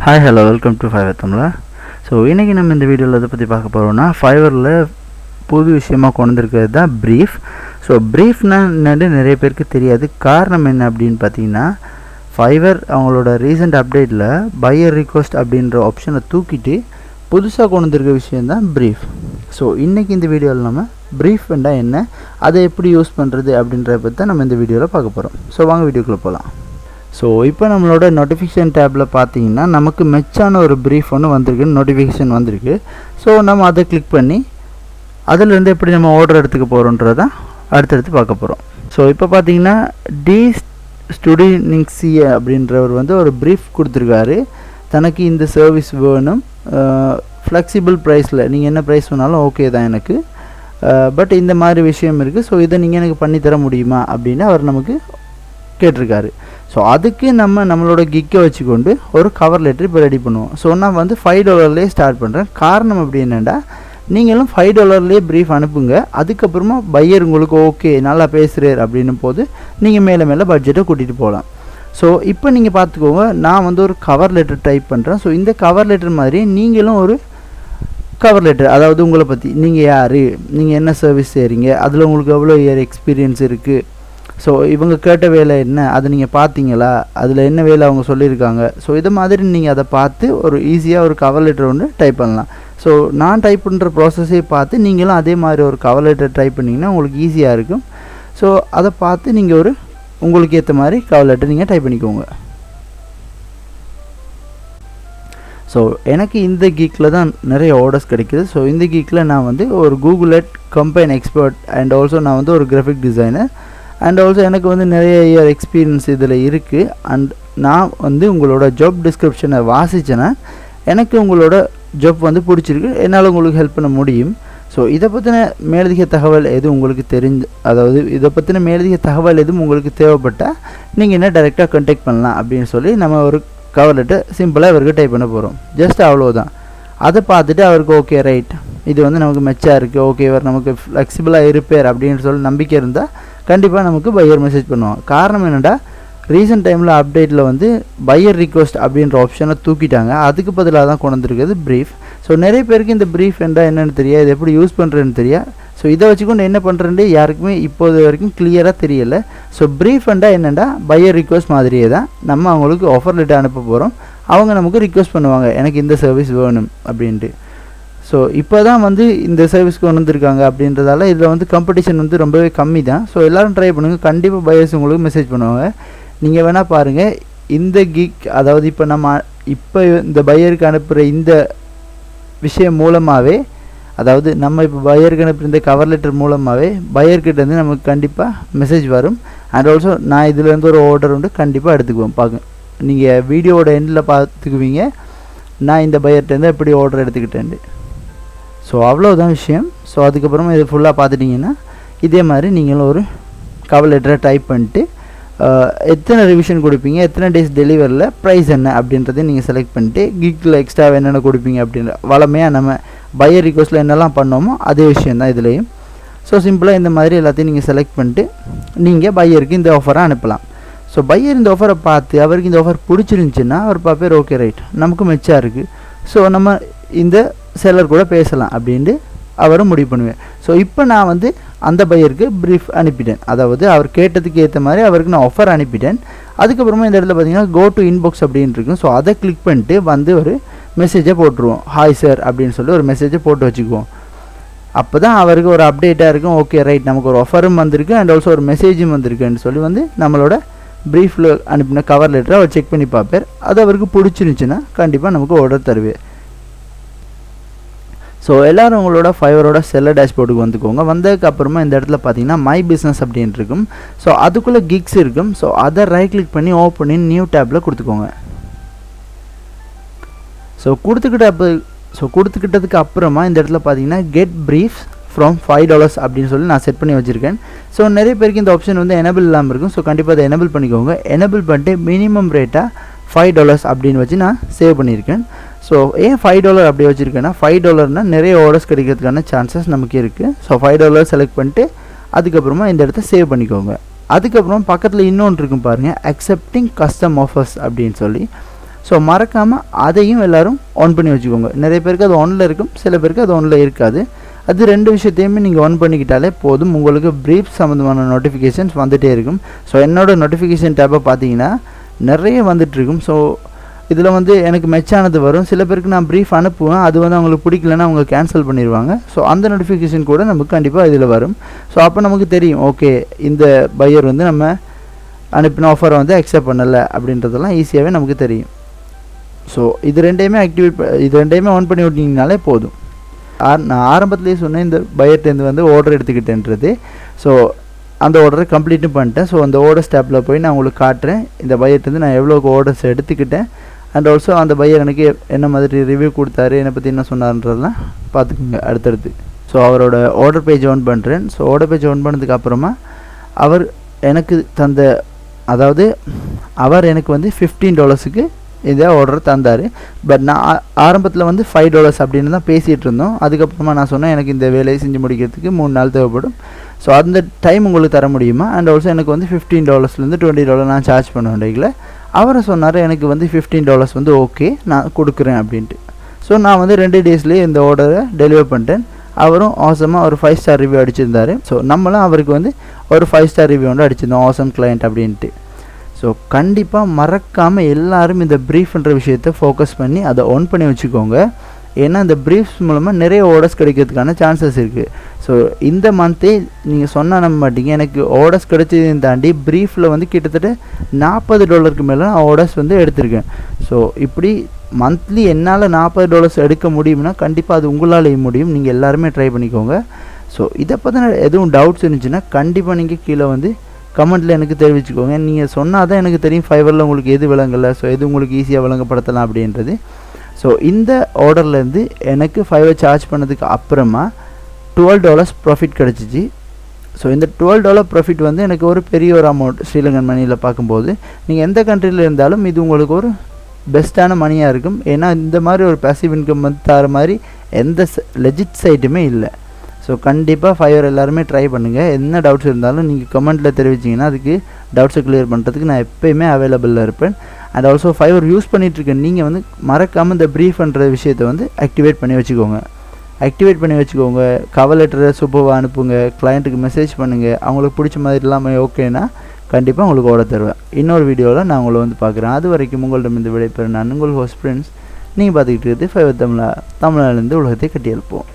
Hi, hello, welcome to Fiverr Tamizha. So, இன்னைக்கு நம்ம இந்த வீடியோல எதை பத்தி பார்க்க போறோம்னா Fiverrல புது விஷயமா கொண்டு வந்திருக்கிறது தான் brief. So, briefனா என்னன்னு நிறைய பேருக்கு தெரியாது. காரணம் என்ன அப்படினு பாத்தீங்கன்னா Fiverr அவங்களோட ரீசன்ட் அப்டேட்ல buyer request அப்படிங்கற ஆப்ஷனை தூக்கிட்டு புதுசா கொண்டு வந்திருக்க விஷயம் தான் brief. So, இன்னைக்கு இந்த வீடியோல நம்ம brief என்றா என்ன, அதை எப்படி யூஸ் பண்றது அப்படிங்கறத பத்தி தான் நம்ம இந்த வீடியோல பார்க்க போறோம். So, வாங்க வீடியோக்குள்ள போலாம். So, இப்போ நம்மளோட notification tabல பாத்தீங்கன்னா நமக்கு மெச்சான ஒரு brief ஒன்னு வந்திருக்கு, notification வந்திருக்கு. So, நம்ம அதை click பண்ணி அதில இருந்து எப்படி நம்ம ஆர்டர் எடுத்துக்க போறோம்ன்றத அடுத்து பார்க்க போறோம். So, இப்போ பாத்தீங்கன்னா டி ஸ்டுடினிங்சி அப்படின்றவர் வந்து ஒரு brief கொடுத்திருக்காரு. தனக்கு இந்த சர்வீஸ் வேணும், flexible priceல நீங்க என்ன price சொன்னாலும் ஓகே தான் எனக்கு. பட் இந்த மாதிரி விஷயம் இருக்கு. சோ இத நீங்க எனக்கு பண்ணி தர முடியுமா அப்படினு அவர் நமக்கு கேட்டிருக்காரு. சோ அதுக்கு நம்மளோட கிக்க வச்சுக்கொண்டு ஒரு கவர் லெட்டர் இப்ப ரெடி பண்ணுவோம். சோ நான் வந்து $5லே ஸ்டார்ட் பண்றேன். காரணம் அப்படி என்னன்னா நீங்களும் $5லே brief அனுப்புங்க. அதுக்கு அப்புறமா பையர் உங்களுக்கு ஓகே நல்லா பேசுறார் அப்படினும் போது நீங்க மேல பட்ஜெட்டை கூட்டிட்டு போலாம். சோ இப்போ நீங்க பாத்துக்கோங்க, நான் வந்து ஒரு கவர் லெட்டர் டைப் பண்றேன். சோ இந்த கவர் லெட்டர் மாதிரி நீங்களும் ஒரு கவர் லெட்டர், அதாவது உங்களை பத்தி நீங்க யாரு, நீங்க என்ன சர்வீஸ் செய்றீங்க, அதுல உங்களுக்கு எவ்வளவு இயர் எக்ஸ்பீரியன்ஸ் இருக்கு, சோ இவங்க கேட்ட வேலை என்ன, அது நீங்க பாத்தீங்களா, அதுல என்ன வேலை அவங்க சொல்லிருக்காங்க, சோ இத மாதிரி நீங்க அதை பார்த்து ஒரு ஈஸியா ஒரு கவர் லெட்டர் ஒன்னு டைப் பண்ணலாம். சோ நான் டைப் பண்ற process-ஐ பார்த்து நீங்களும் அதே மாதிரி ஒரு கவர் லெட்டர் டைப் பண்ணீங்கன்னா உங்களுக்கு ஈஸியா இருக்கும். சோ அதை பார்த்து நீங்க ஒரு உங்களுக்கு ஏத்த மாதிரி கவர் லெட்டர் நீங்க டைப் பண்ணிக்கோங்க. சோ எனக்கு இந்த கீக்ல தான் நிறைய ஆர்டர்ஸ் கிடைக்குது. சோ இந்த கீக்ல நான் வந்து ஒரு Google Ad campaign expert and also நான் வந்து ஒரு graphic designer and also எனக்கு வந்து நிறைய இயர் எக்ஸ்பீரியன்ஸ் இதுல இருக்கு. and நான் வந்து உங்களோட job description-ஐ வாசிச்சேனா எனக்கு உங்களோட job வந்து பிடிச்சிருக்கு, என்னால உங்களுக்கு ஹெல்ப் பண்ண முடியும். சோ இத பத்தின மேலதிக தகவல் எது உங்களுக்கு தெரிஞ்ச, அதாவது இத பத்தின மேலதிக தகவல் எதுவும் உங்களுக்கு தேவைப்பட்டா நீங்க என்ன டைரக்டா कांटेक्ट பண்ணலாம் அப்படினு சொல்லி நம்ம ஒரு கவர் லெட்டர் சிம்பிளா இவருக்கு டைப் பண்ண போறோம். ஜஸ்ட் அவ்வளவுதான். அதை பார்த்துட்டு அவருக்கு ஓகே ரைட், இது வந்து நமக்கு மெச்சா இருக்கு, ஓகே இவர் நமக்கு ஃப்ளெக்சிபிளா இருப்பார் அப்படினு சொல்லி நம்பிக்கை இருந்தா கண்டிப்பா நமக்கு பையர் மெசேஜ் பண்ணுவாங்க. காரணம் என்னடா ரீசன்ட் டைம்ல அப்டேட்ல வந்து பையர் ரிக்வெஸ்ட் அப்படிங்கற ஆப்ஷனை தூக்கிட்டாங்க. அதுக்கு பதிலா தான் கொண்டு வந்திருக்கிறது brief. சோ நிறைய பேருக்கு இந்த brief என்றா என்னன்னு தெரியாது, இது எப்படி யூஸ் பண்றதுன்னு தெரியாது. சோ இத வச்சுக்கிட்டு என்ன பண்றேன்னு யாருக்குமே இப்போது வரைக்கும் கிளியரா தெரியல. சோ brief என்றா என்னன்னா பையர் ரிக்வெஸ்ட் மாதிரியே தான். நம்ம அவங்களுக்கு ஆஃபர் லெட்டர் அனுப்ப போறோம். அவங்க நமக்கு ரிக்வெஸ்ட் பண்ணுவாங்க எனக்கு இந்த சர்வீஸ் வேணும் அப்படினு. சோ இப்போதான் வந்து இந்த சர்வீஸ்க்கு வந்திருக்காங்க அப்படின்றதால இதுல வந்து காம்படிஷன் வந்து ரொம்பவே கம்மி தான். சோ எல்லாரும் ட்ரை பண்ணுங்க, கண்டிப்பா பையர்ஸ் உங்களுக்கு மெசேஜ் பண்ணுவாங்க. நீங்க வேணா பாருங்க இந்த கிக், அதாவது இப்போ இந்த பையருக்கு அனுப்புற இந்த விஷயம் மூலமாவே, அதாவது நம்ம இப்போ பையருக்கு அனுப்புற இந்த கவர் லெட்டர் மூலமாவே பையர் கிட்ட இருந்து நமக்கு கண்டிப்பா மெசேஜ் வரும். and also நான் இதுல இருந்து ஒரு ஆர்டர் வந்து கண்டிப்பா எடுத்துக்குவேன். பாருங்க, நீங்க வீடியோவோட எண்ட்ல பாத்துக்குவீங்க நான் இந்த பையர்ட்ட இருந்து எப்படி ஆர்டர் எடுத்துக்கிட்டேன்னு. சோ அவ்வளவுதான் விஷயம். சோ அதுக்கு அப்புறமா இது ஃபுல்லா பாத்துட்டீங்கன்னா இதே மாதிரி நீங்களும் ஒரு கவர் லெட்டரை டைப் பண்ணிட்டு எத்தனை ரிவிஷன் கொடுப்பீங்க, எத்தனை டேஸ் டெலிவரியில் ப்ரைஸ் என்ன அப்படின்றதை நீங்கள் செலக்ட் பண்ணிட்டு கிக்கில் எக்ஸ்ட்ரா என்னென்ன கொடுப்பீங்க அப்படின்ற வளமையாக நம்ம பையர் ரிக்வெஸ்ட்டில் என்னெல்லாம் பண்ணோமோ அதே விஷயம் தான் இதுலேயும். ஸோ சிம்பிளாக இந்த மாதிரி எல்லாத்தையும் நீங்கள் செலக்ட் பண்ணிட்டு நீங்கள் பையருக்கு இந்த ஆஃபரை அனுப்பலாம். ஸோ பையர் இந்த ஆஃபரை பார்த்து அவருக்கு இந்த ஆஃபர் பிடிச்சிருந்துச்சுன்னா அவர் பார்ப்பார் ஓகே ரைட் நமக்கு மெச்சா இருக்குது, ஸோ நம்ம இந்த செல்லர் கூட பேசலாம் அப்படின்ட்டு அவரை முடிவு பண்ணுவேன். ஸோ இப்போ நான் வந்து அந்த பையருக்கு brief அனுப்பிட்டேன், அதாவது அவர் கேட்டதுக்கு ஏற்ற மாதிரி அவருக்கு நான் ஆஃபர் அனுப்பிட்டேன். அதுக்கப்புறமா இந்த இடத்துல பார்த்தீங்கன்னா கோ டு இன்பாக்ஸ் அப்படின்னு இருக்கும். ஸோ அதை கிளிக் பண்ணிட்டு வந்து ஒரு மெசேஜை போட்டுருவோம், ஹாய் சார் அப்படின்னு சொல்லி ஒரு மெசேஜை போட்டு வச்சுக்குவோம். அப்போ தான் அவருக்கு ஒரு அப்டேட்டாக இருக்கும், ஓகே ரைட் நமக்கு ஒரு ஆஃபரும் வந்திருக்கு அண்ட் ஆல்சோ ஒரு மெசேஜும் வந்திருக்குன்னு சொல்லி வந்து நம்மளோட briefல அனுப்பின கவர் லெட்டரை அவர் செக் பண்ணி பார்ப்பார். அது அவருக்கு பிடிச்சிருந்துச்சுன்னா கண்டிப்பாக நமக்கு ஆர்டர் தருவேன். ஸோ எல்லாரும் உங்களோட ஃபைவரோட செல்லர் டேஷ்போர்டுக்கு வந்துக்கோங்க. வந்ததுக்கு அப்புறமா இந்த இடத்துல பார்த்தீங்கன்னா மை பிஸ்னஸ் அப்படின்னு இருக்கும். ஸோ அதுக்குள்ளே கிக்ஸ் இருக்கும். ஸோ அதை ரைட் கிளிக் பண்ணி ஓப்பன் இன் நியூ டேப்பில் கொடுத்துக்கோங்க. ஸோ கொடுத்துக்கிட்டதுக்கு அப்புறமா இந்த இடத்துல பார்த்தீங்கன்னா கெட் briefs from $5 அப்படின்னு சொல்லி நான் செட் பண்ணி வச்சுருக்கேன். ஸோ நிறைய பேருக்கு இந்த ஆப்ஷன் வந்து எனபிள் இல்லாமல் இருக்கும். ஸோ கண்டிப்பாக அதை எனபிள் பண்ணிக்கோங்க. எனபிள் பண்ணிட்டு மினிமம் ரேட்டாக $5 அப்படின்னு வச்சு நான் சேவ் பண்ணியிருக்கேன். ஸோ ஏன் $5 அப்படி வச்சுருக்கேன்னா $5னா நிறைய ஆர்டர்ஸ் கிடைக்கிறதுக்கான சான்சஸ் நமக்கு இருக்குது. ஸோ $5 செலக்ட் பண்ணிட்டு அதுக்கப்புறமா இந்த இடத்த சேவ் பண்ணிக்கோங்க. அதுக்கப்புறம் பக்கத்தில் இன்னொன்று இருக்கும் பாருங்கள், அக்செப்டிங் கஸ்டம் ஆஃபர்ஸ் அப்படின்னு சொல்லி. ஸோ மறக்காமல் அதையும் எல்லோரும் ஆன் பண்ணி வச்சுக்கோங்க. நிறைய பேருக்கு அது ஆனில் இருக்கும், சில பேருக்கு அது ஆனில் இருக்காது. அது 2 விஷயத்தையுமே நீங்கள் ஆன் பண்ணிக்கிட்டாலே போதும், உங்களுக்கு ப்ரீஃப் சம்மந்தமான நோட்டிஃபிகேஷன்ஸ் வந்துகிட்டே இருக்கும். ஸோ என்னோடய நோட்டிஃபிகேஷன் டேப்பை பார்த்தீங்கன்னா நிறைய வந்துட்டுருக்கும். ஸோ இதில் வந்து எனக்கு மெச்சானது வரும். சில பேருக்கு நான் ப்ரீஃப் அனுப்புவேன், அது வந்து அவங்களுக்கு பிடிக்கலன்னா அவங்க கேன்சல் பண்ணிடுவாங்க. ஸோ அந்த நோட்டிஃபிகேஷன் கூட நமக்கு கண்டிப்பாக இதில் வரும். ஸோ அப்போ நமக்கு தெரியும், ஓகே இந்த பையர் வந்து நம்ம அனுப்பின ஆஃபரை வந்து அக்செப்ட் பண்ணலை அப்படின்றதெல்லாம் ஈஸியாகவே நமக்கு தெரியும். ஸோ இது ரெண்டையுமே ஆன் பண்ணி விட்டிங்கனாலே போதும். நான் ஆரம்பத்துலேயே சொன்னேன் இந்த பையர்ட்டேருந்து வந்து ஆர்டர் எடுத்துக்கிட்டேன்றது. ஸோ அந்த ஆர்டரை கம்ப்ளீட்டும் பண்ணிட்டேன். ஸோ அந்த ஆர்டர் ஸ்டெப்பில் போய் நான் உங்களுக்கு காட்டுறேன் இந்த பையர்ட்டேருந்து நான் எவ்வளோ ஆர்டர்ஸ் எடுத்துக்கிட்டேன். அண்ட் ஆல்சோ அந்த பையர் எனக்கு என்ன மாதிரி ரிவ்யூ கொடுத்தாரு, என்னை பற்றி என்ன சொன்னார்ன்றதெல்லாம் பார்த்துக்குங்க அடுத்தடுத்து. ஸோ அவரோட ஆர்டர் பேஜ் ஆன் பண்ணுறேன். ஸோ ஆர்டர் பேஜ் ஆன் பண்ணதுக்கு அப்புறமா அவர் எனக்கு அவர் எனக்கு வந்து $15 இதே ஆர்டர் தந்தார். பட் நான் ஆரம்பத்தில் வந்து $5 அப்படின்னு தான் பேசிகிட்டு இருந்தோம். அதுக்கப்புறமா நான் சொன்னேன் எனக்கு இந்த வேலையை செஞ்சு முடிக்கிறதுக்கு 3 நாள் தேவைப்படும். ஸோ அந்த டைம் உங்களுக்கு தர முடியுமா, அண்ட் ஆல்சோ எனக்கு வந்து $15 $20 நான் சார்ஜ் பண்ண வேண்டியதில்லை. அவரை சொன்னார் எனக்கு வந்து $15 வந்து ஓகே நான் கொடுக்குறேன் அப்படின்ட்டு. ஸோ நான் வந்து 2 டேஸ்லேயே இந்த ஆர்டரை டெலிவர் பண்ணிட்டேன். அவரும் ஆசமாக ஒரு 5 ஸ்டார் ரிவ்யூ அடிச்சிருந்தார். ஸோ நம்மளும் அவருக்கு வந்து ஒரு 5 ஸ்டார் ரிவ்யூ வந்து அடிச்சிருந்தோம், ஆசம் கிளையண்ட் அப்படின்ட்டு. ஸோ கண்டிப்பாக மறக்காமல் எல்லோரும் இந்த ப்ரீஃப்ன்ற விஷயத்தை ஃபோக்கஸ் பண்ணி அதை ஆன் பண்ணி வச்சுக்கோங்க. ஏன்னா இந்த ப்ரீஃப்ஸ் மூலமாக நிறைய ஆர்டர்ஸ் கிடைக்கிறதுக்கான சான்சஸ் இருக்குது. ஸோ இந்த மந்த்தே நீங்கள் சொன்னால் நம்ப மாட்டீங்க, எனக்கு ஆர்டர்ஸ் கிடைச்சதையும் தாண்டி ப்ரீஃபில் வந்து கிட்டத்தட்ட $40 மேலே நான் ஆர்டர்ஸ் வந்து எடுத்திருக்கேன். ஸோ இப்படி மந்த்லி என்னால் $40 எடுக்க முடியும்னா கண்டிப்பாக அது உங்களாலேயும் முடியும். நீங்கள் எல்லாருமே ட்ரை பண்ணிக்கோங்க. ஸோ இதை பற்றின எதுவும் டவுட்ஸ் இருந்துச்சுன்னா கண்டிப்பாக நீங்கள் கீழே வந்து கமெண்ட்டில் எனக்கு தெரிவிச்சுக்கோங்க. நீங்கள் சொன்னால் தான் எனக்கு தெரியும் ஃபைவரில் உங்களுக்கு எது விளங்கலை, ஸோ எது உங்களுக்கு ஈஸியாக விளங்கப்படுத்தலாம் அப்படின்றது. ஸோ இந்த ஆர்டர்லேருந்து எனக்கு ஃபைவர் சார்ஜ் பண்ணதுக்கு அப்புறமா $12 ப்ராஃபிட் கிடச்சிச்சு. ஸோ இந்த $12 ப்ராஃபிட் வந்து எனக்கு ஒரு பெரிய ஒரு அமௌண்ட் ஸ்ரீலங்கன் மணியில் பார்க்கும்போது. நீங்கள் எந்த கண்ட்ரியில் இருந்தாலும் இது உங்களுக்கு ஒரு பெஸ்ட்டான மணியாக இருக்கும். ஏன்னா இந்த மாதிரி ஒரு பேசிவ் இன்கம் வந்து தர மாதிரி எந்த லெஜிட் சைட்டுமே இல்லை. ஸோ கண்டிப்பாக ஃபைவர் எல்லாருமே ட்ரை பண்ணுங்கள். என்ன டவுட்ஸ் இருந்தாலும் நீங்கள் கமெண்ட்டில் தெரிவிச்சிங்கன்னா அதுக்கு டவுட்ஸை கிளியர் பண்ணுறதுக்கு நான் எப்போயுமே அவைலபிளாக இருப்பேன். அண்ட் ஆல்சோ ஃபைவர் யூஸ் பண்ணிகிட்ருக்கேன் நீங்கள் வந்து மறக்காமல் இந்த ப்ரீஃப்ன்ற விஷயத்தை வந்து ஆக்டிவேட் பண்ணி வச்சுக்கோங்க. கவர் லெட்டரை சூப்பராக அனுப்புங்க, கிளையண்ட்டுக்கு மெசேஜ் பண்ணுங்கள். அவங்களுக்கு பிடிச்ச மாதிரி இல்லாமல் ஓகேனா கண்டிப்பாக உங்களுக்கு ஆர்டர் தருவேன். இன்னொரு வீடியோவில் நான் உங்களை வந்து பார்க்குறேன். அது வரைக்கும் உங்கள்கிட்ட இந்த விடைபெறும் நான் உங்கள் ஹோஸ்ட் பிரின்ஸ். நீங்கள் பார்த்துக்கிட்டு இருக்கிறது ஃபைவர் தமிழ்நாட்டிலேருந்து உலகத்தை கட்டி எழுப்போம்.